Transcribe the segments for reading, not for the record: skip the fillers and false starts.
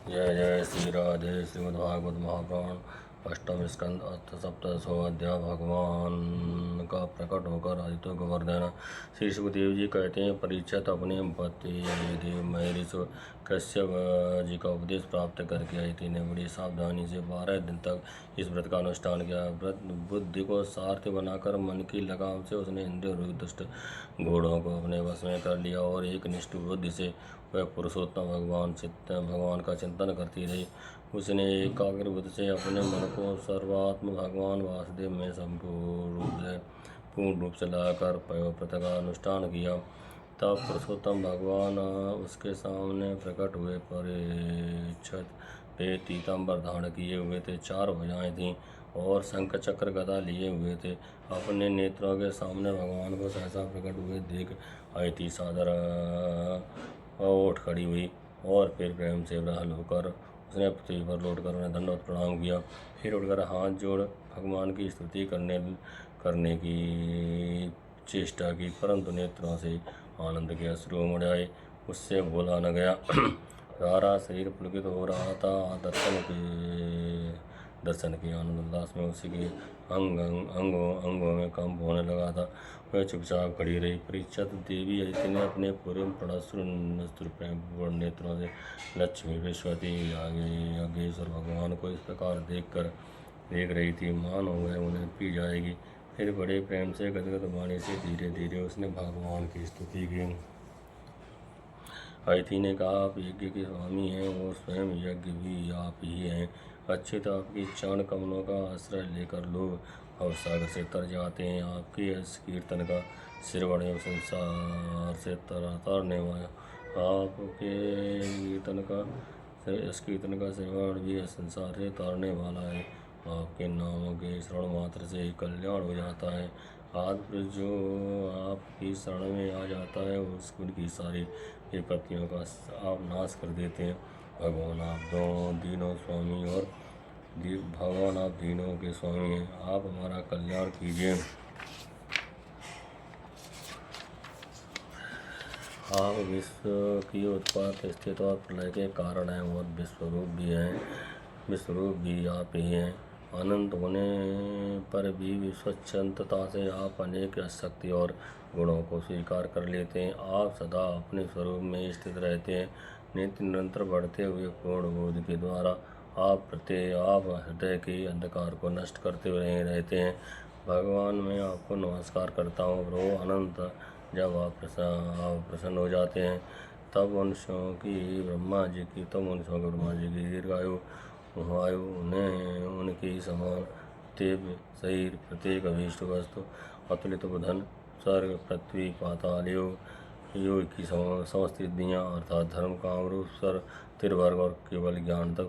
जय जय श्री राधे श्रीमद्भागवत महापुराण अष्टम स्कंद अथ सप्तशो अध्याय। भगवान का प्रकट होकर आदित्य गोवर्धन। श्री सुखदेव जी कहते हैं, परीक्षित अपने पति देव महर्षि कश्यप जी का उपदेश प्राप्त करके अदिति ने बड़ी सावधानी से 12 दिन तक इस व्रत का अनुष्ठान किया। व्रत बुद्धि को सारथी बनाकर मन की लगाम से उसने इंद्रिय रूप दुष्ट घोड़ों को अपने वश में कर लिया और एक निष्ठ बुद्धि से वह पुरुषोत्तम भगवान का चिंतन करती रही। उसने एकाग्र बुद्धि से अपने मन को सर्वात्म भगवान वासुदेव में पूर्ण रूप से लगाकर व्रत का अनुष्ठान किया। तब पुरुषोत्तम भगवान उसके सामने प्रकट हुए। परीक्षित वे पीताम्बर धारण किए हुए थे, 4 भुजाएं थीं और शंख चक्र गदा लिए हुए थे। अपने नेत्रों के सामने भगवान को सहसा प्रकट हुए देख अदिति सादर उठ खड़ी हुई और फिर प्रेम से विह्वल होकर उसने पृथ्वी पर लौटकर उन्हें दंडवत प्रणाम किया। फिर उठकर हाथ जोड़ भगवान की स्तुति करने की चेष्टा की, परंतु नेत्रों से आनंद के अश्रु उमड़ आए। उससे बोला न गया। सारा शरीर पुलकित हो रहा था। दर्शन के आनंद उल्लास में उसी के अंगों में कंप होने लगा था। वह चुपचाप खड़ी रही। परीक्षित देवी अदिति ने अपने पूर्व प्रेमपूर्ण नेत्रों से लक्ष्मी विश्वती याज्ञेश्वर भगवान को इस प्रकार देख रही थी मानो वह उन्हें पी जाएगी। फिर बड़े प्रेम से गदगद वाणी से धीरे धीरे उसने भगवान की स्तुति की। अदिति ने कहा, आप यज्ञ के स्वामी हैं और स्वयं यज्ञ भी आप ही हैं। अच्छे तो आपकी चरण कमलों का आश्रय लेकर लोग भवसागर से तर जाते हैं। आपके इस कीर्तन का श्रवण एवं संसार से तरने वाला आपके इस कीर्तन का श्रवण भी संसार से तारने वाला है। आपके नामों के श्रवण मात्र से ही कल्याण हो जाता है। आदि जो आपकी शरण में आ जाता है उनकी सारी विपत्तियों का आप नाश कर देते हैं। भगवान आप दीनों स्वामी और भगवान आप दीनों के स्वामी हैं। आप हमारा कल्याण कीजिए। आप विश्व की उत्पत्ति स्थिति और प्रलय के कारण हैं और विश्वरूप भी आप ही हैं। अनंत होने पर भी स्वच्छंदता से आप अनेक शक्ति और गुणों को स्वीकार कर लेते हैं। आप सदा अपने स्वरूप में स्थित रहते हैं। निरंतर बढ़ते हुए पूर्ण बोध के द्वारा आप हृदय के अंधकार को नष्ट करते हुए रहते हैं। भगवान मैं आपको नमस्कार करता हूँ। प्रभु अनंत जब आप प्रसन्न हो जाते हैं तब मनुष्यों की ब्रह्मा जी की दीर्घायु उन्हें उनकी समान दिव्य शरीर प्रत्येक अभीष्ट वस्तु अतुलित बुधन स्वर्ग पृथ्वी पाताल योग की समस्त विद्याएँ अर्थात धर्म काम रूप स्वर त्रिवर्ग और केवल ज्ञान तक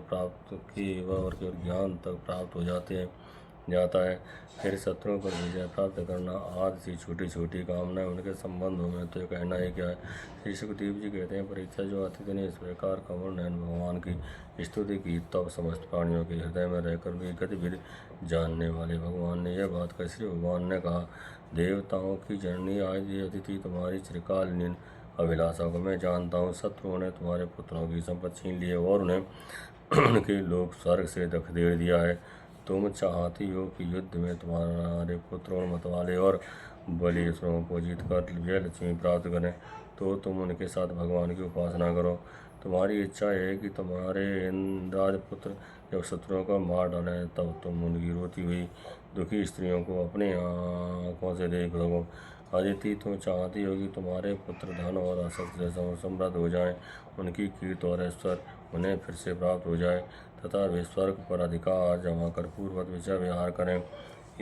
प्राप्त हो जाता है। फिर शत्रुओं पर विजय प्राप्त करना आदि सी छोटी छोटी कामनाएं उनके संबंधों में तो कहना ही क्या है। श्री सुखदेव जी कहते हैं, परीक्षा जो अतिथि ने इस प्रकार कमल नयन भगवान की स्तुति की तब समस्त प्राणियों के हृदय में रहकर भी गतिविधि जानने वाले भगवान ने यह बात कही। श्री भगवान ने कहा, देवताओं की जननी आदि अतिथि तुम्हारी चिरकालीन अभिलाषा को मैं जानता हूँ। शत्रुओं ने तुम्हारे पुत्रों की संपत्ति छीन ली है और उन्हें उनके लोग स्वर्ग से धकेल दिया है। तुम चाहती हो कि युद्ध में तुम्हारे पुत्र और मतवाले और बलिष्ठों को जीतकर विजय लक्ष्मी प्राप्त करें, तो तुम उनके साथ भगवान की उपासना करो। तुम्हारी इच्छा है कि तुम्हारे इंद्रादि पुत्र जब शत्रुओं को मार डालें तब तुम उनकी रोती हुई दुखी स्त्रियों को अपने आँखों से देख सको। अदिति, तुम चाहती हो कि तुम्हारे पुत्र धन और आसक्ति से समृद्ध हो जाएं, उनकी कीर्ति और ऐश्वर्य उन्हें फिर से प्राप्त हो जाए तथा वे स्वर्ग पर अधिकार जमा कर पूर्ववत विजय विहार करें।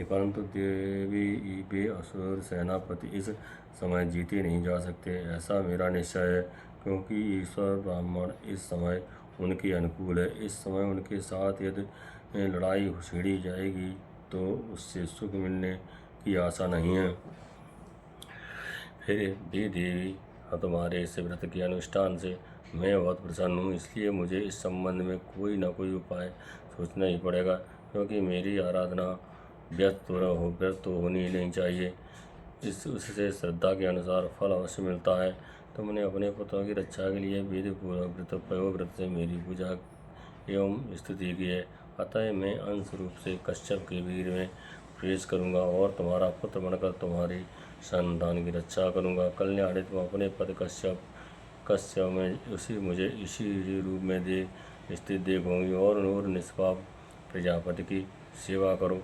परंतु देवी वे असुर सेनापति इस समय जीते नहीं जा सकते, ऐसा मेरा निश्चय है, क्योंकि ईश्वर ब्राह्मण इस समय उनके अनुकूल है। इस समय उनके साथ यदि लड़ाई छिड़ी जाएगी तो उससे सुख मिलने की आशा नहीं है। फिर भी देवी, तुम्हारे इस व्रत के अनुष्ठान से मैं बहुत प्रसन्न हूँ, इसलिए मुझे इस संबंध में कोई न कोई उपाय सोचना ही पड़ेगा, क्योंकि मेरी आराधना व्यर्थ तो होनी ही नहीं चाहिए। उससे श्रद्धा के अनुसार फल अवश्य मिलता है। तुमने अपने पुत्रों की रक्षा के लिए विधि पूर्वक व्रत से मेरी पूजा एवं स्तुति की है। अतः मैं अंश रूप से कश्यप के वीर में प्रवेश करूँगा और तुम्हारा पुत्र बनकर तुम्हारी संतान की रक्षा करूँगा। कल्याणी तुम अपने पद कश्यप में मुझे इसी रूप में स्थित देखोगी और निष्पाप प्रजापति की सेवा करो।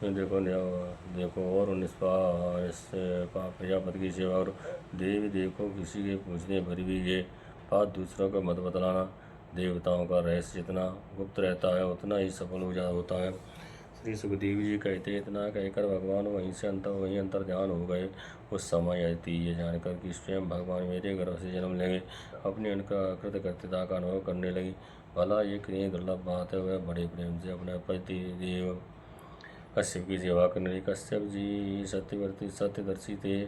देखो और निष्पाप प्रजापति की सेवा करो। देवी देखो, किसी के पूछने पर भी ये बात दूसरों को मत बतलाना। देवताओं का रहस्य जितना गुप्त रहता है उतना ही सफल होता है। श्री सुखदेव जी कहते हैं, इतना कहकर भगवान वहीं अंतर्ध्यान हो गए। उस समय अदिति ये जानकर कि स्वयं भगवान मेरे गर्भ से जन्म लेंगे, अपनी कृतकृत्यता का अनुभव करने लगी। भला ये कितनी दुर्लभ बात है। वह बड़े प्रेम से अपने पति देव कश्यप की सेवा करने लगी। कश्यप जी सत्यदर्शी थे।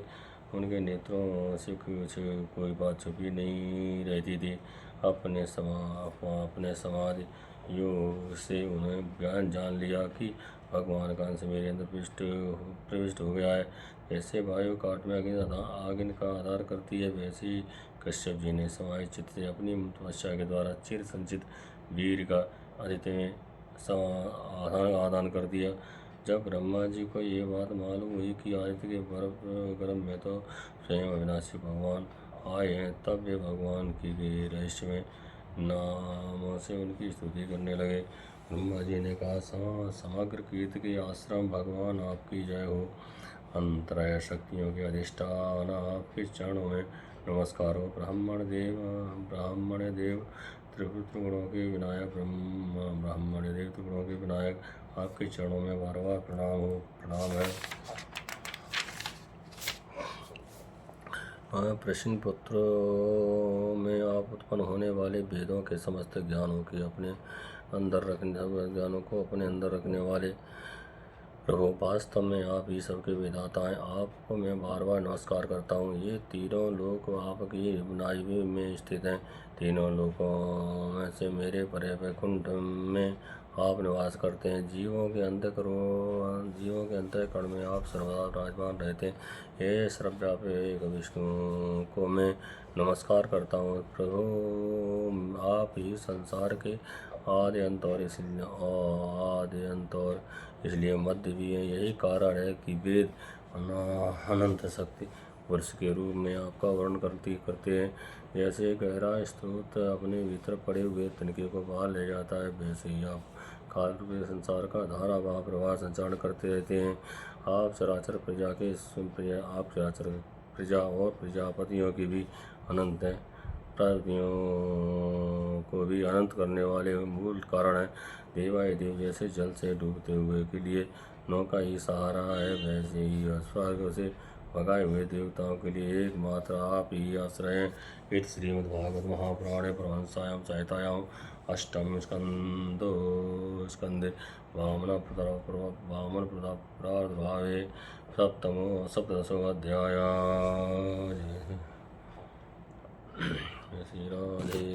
उनके नेत्रों से कोई बात छुपी नहीं रहती थी। अपने समाधि योग से उन्हें ज्ञान जान लिया कि भगवान का अंश मेरे अंदर प्रविष्ट हो गया है। जैसे वायु काट में आगिन का आधार करती है, वैसे ही कश्यप जी ने समाहित चित्त से अपनी तपस्या के द्वारा चिर संचित वीर का आदित्य में आदान कर दिया। जब ब्रह्मा जी को ये बात मालूम हुई कि आदित्य के गर्भ में तो स्वयं अविनाशी भगवान आए हैं, तब वे भगवान के रहस्यमय नामों से उनकी स्तुति करने लगे। ब्रह्मा जी ने कहा, समग्र कीर्ति के आश्रम भगवान आपकी जय हो। अंतराय शक्तियों के अधिष्ठान आपके चरणों में नमस्कार हो। ब्राह्मण देव त्रिगुणों के विनायक आपके चरणों में बार बार प्रणाम है। प्रश्न पुत्रों में आप उत्पन्न होने वाले वेदों के समस्त ज्ञानों को अपने अंदर रखने वाले प्रभु, वास्तव में आप ही सबके विधाता हैं। आपको मैं बार बार नमस्कार करता हूँ। ये तीनों लोक आपकी नाभि में स्थित हैं। तीनों लोकों में से मेरे परे वैकुंठ में आप निवास करते हैं। जीवों के अंतःकरण में आप सर्वदा विराजमान रहते हैं। हे सर्वव्यापी विष्णु को मैं नमस्कार करता हूँ। प्रभु, आप ही संसार के आदि अंत और इसलिए मध्य भी है। यही कारण है कि वेद अनंत शक्ति पुरुष के रूप में आपका वर्णन करते हैं। जैसे गहरा स्रोत अपने भीतर पड़े हुए तिनके को बाहर ले जाता है, वैसे ही आप काल रूपी संसार का धारा प्रवाह संचालन करते रहते हैं। आप चराचर प्रजा और प्रजापतियों की भी अनंत हैं। प्राणियों को भी अनंत करने वाले मूल कारण है। देवादिदेव जैसे जल से डूबते हुए के लिए नौका ही सहारा है, वैसे ही स्वर्ग से भगाए हुए देवताओं के लिए एकमात्र आप ही आश्रय हैं। इति श्रीमद्भागवत महापुराणे परमहंसायां संहितायां अष्टम स्कंदे वामन प्रादुर्भावे सप्तदशो अध्याय। जय श्री राधे।